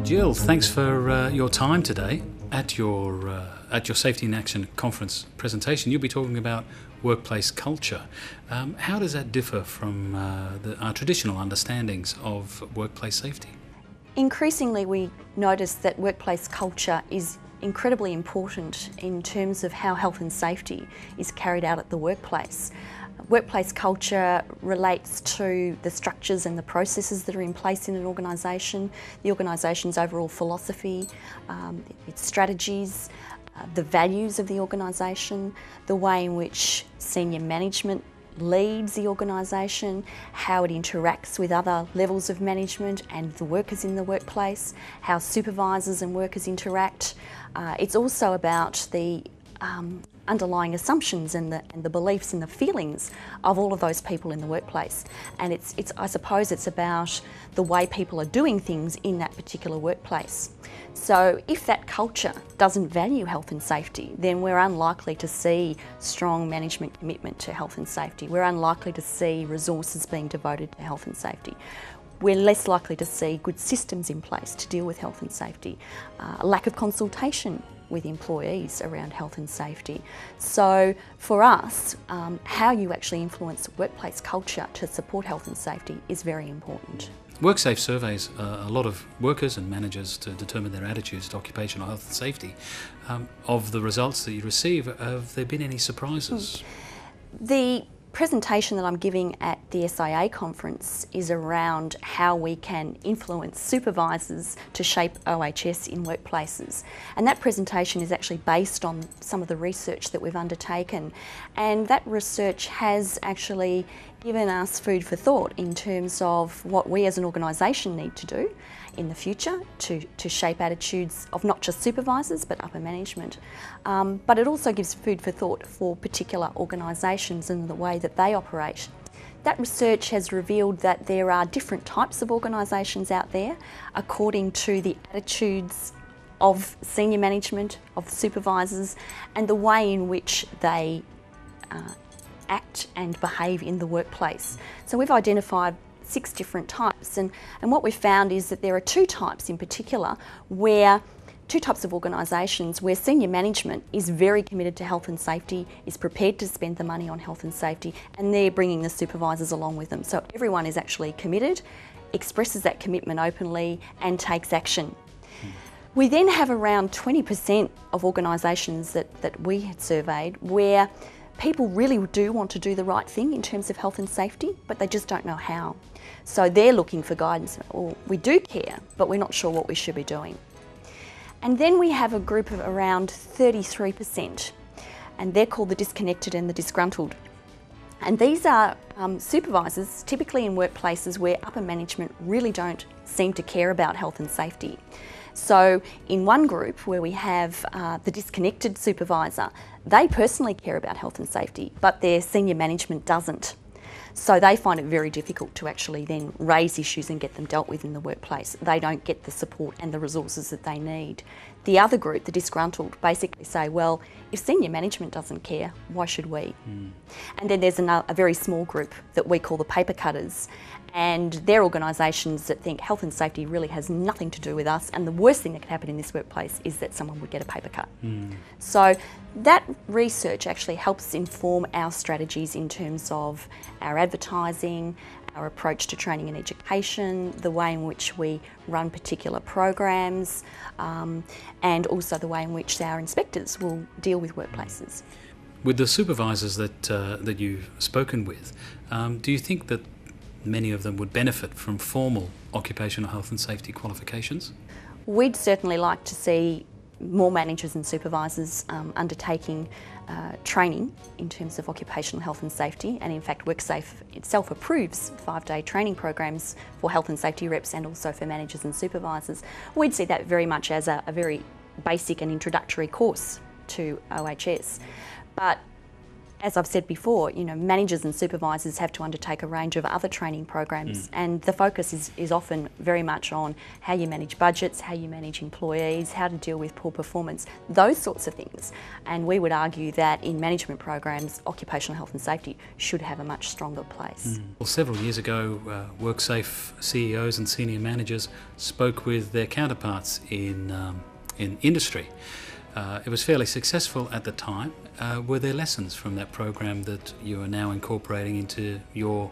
Jill, thanks for your time today. At your Safety in Action conference presentation, you'll be talking about workplace culture. How does that differ from our traditional understandings of workplace safety? Increasingly, we notice that workplace culture is incredibly important in terms of how health and safety is carried out at the workplace. Workplace culture relates to the structures and the processes that are in place in an organisation, the organisation's overall philosophy, its strategies, the values of the organisation, the way in which senior management leads the organisation, how it interacts with other levels of management and the workers in the workplace, how supervisors and workers interact. It's also about the underlying assumptions and the beliefs and the feelings of all of those people in the workplace. And I suppose it's about the way people are doing things in that particular workplace. So if that culture doesn't value health and safety, then we're unlikely to see strong management commitment to health and safety. We're unlikely to see resources being devoted to health and safety. We're less likely to see good systems in place to deal with health and safety, a lack of consultation with employees around health and safety. So for us, how you actually influence workplace culture to support health and safety is very important. WorkSafe surveys a lot of workers and managers to determine their attitudes to occupational health and safety. Of the results that you receive, have there been any surprises? The presentation that I'm giving at the SIA conference is around how we can influence supervisors to shape OHS in workplaces. And that presentation is actually based on some of the research that we've undertaken. And that research has actually given us food for thought in terms of what we as an organisation need to do in the future to shape attitudes of not just supervisors but upper management. But it also gives food for thought for particular organisations and the way that they operate. That research has revealed that there are different types of organisations out there according to the attitudes of senior management, of supervisors, and the way in which they act and behave in the workplace. So we've identified 6 different types, and what we've found is that there are 2 types in particular, where 2 types of organisations where senior management is very committed to health and safety, is prepared to spend the money on health and safety, and they're bringing the supervisors along with them. So everyone is actually committed, expresses that commitment openly and takes action. We then have around 20% of organisations that we had surveyed where people really do want to do the right thing in terms of health and safety, but they just don't know how. So they're looking for guidance. Well, we do care, but we're not sure what we should be doing. And then we have a group of around 33%, and they're called the disconnected and the disgruntled. And these are supervisors, typically in workplaces where upper management really don't seem to care about health and safety. So in one group where we have the disconnected supervisor, they personally care about health and safety, but their senior management doesn't. So they find it very difficult to actually then raise issues and get them dealt with in the workplace. They don't get the support and the resources that they need. The other group, the disgruntled, basically say, well, if senior management doesn't care, why should we? And then there's a very small group that we call the paper cutters, and they're organisations that think health and safety really has nothing to do with us, and the worst thing that could happen in this workplace is that someone would get a paper cut. So that research actually helps inform our strategies in terms of our advertising, our approach to training and education, the way in which we run particular programs, and also the way in which our inspectors will deal with workplaces. With the supervisors that you've spoken with, do you think that many of them would benefit from formal occupational health and safety qualifications? We'd certainly like to see more managers and supervisors undertaking training in terms of occupational health and safety, and in fact WorkSafe itself approves 5-day training programs for health and safety reps and also for managers and supervisors. We'd see that very much as a very basic and introductory course to OHS. But as I've said before, managers and supervisors have to undertake a range of other training programs, and the focus is often very much on how you manage budgets, how you manage employees, how to deal with poor performance, those sorts of things. And we would argue that in management programs, occupational health and safety should have a much stronger place. Well, several years ago, WorkSafe CEOs and senior managers spoke with their counterparts in industry. It was fairly successful at the time. Were there lessons from that program that you are now incorporating into your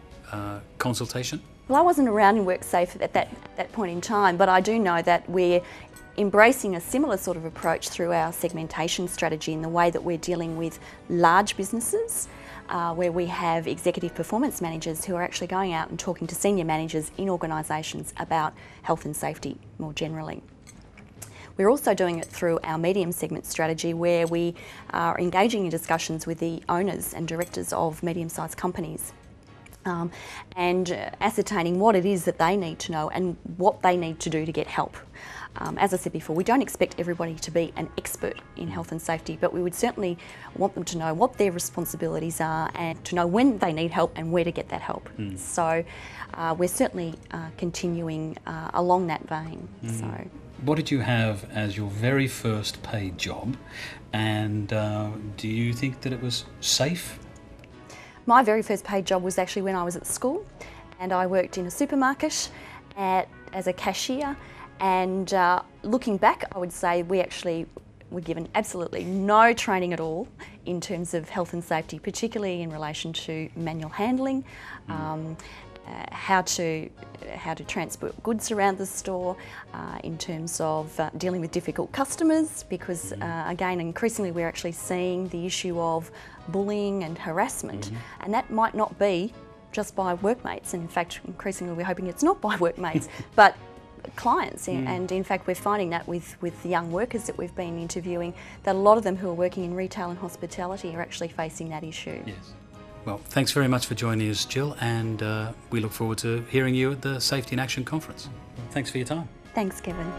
consultation? Well, I wasn't around in WorkSafe at that point in time, but I do know that we're embracing a similar sort of approach through our segmentation strategy in the way that we're dealing with large businesses, where we have executive performance managers who are actually going out and talking to senior managers in organisations about health and safety more generally. We're also doing it through our medium segment strategy, where we are engaging in discussions with the owners and directors of medium-sized companies and ascertaining what it is that they need to know and what they need to do to get help. As I said before, we don't expect everybody to be an expert in health and safety, but we would certainly want them to know what their responsibilities are and to know when they need help and where to get that help. So we're certainly continuing along that vein. So. What did you have as your very first paid job, and do you think that it was safe? My very first paid job was actually when I was at school, and I worked in a supermarket as a cashier, and looking back I would say we actually were given absolutely no training at all in terms of health and safety, particularly in relation to manual handling, how to transport goods around the store, in terms of dealing with difficult customers, because again, increasingly we're actually seeing the issue of bullying and harassment, and that might not be just by workmates, and in fact increasingly we're hoping it's not by workmates but clients, and in fact we're finding that with the young workers that we've been interviewing, that a lot of them who are working in retail and hospitality are actually facing that issue. Yes. Well, thanks very much for joining us, Jill, and we look forward to hearing you at the Safety in Action conference. Thanks for your time. Thanks, Kevin.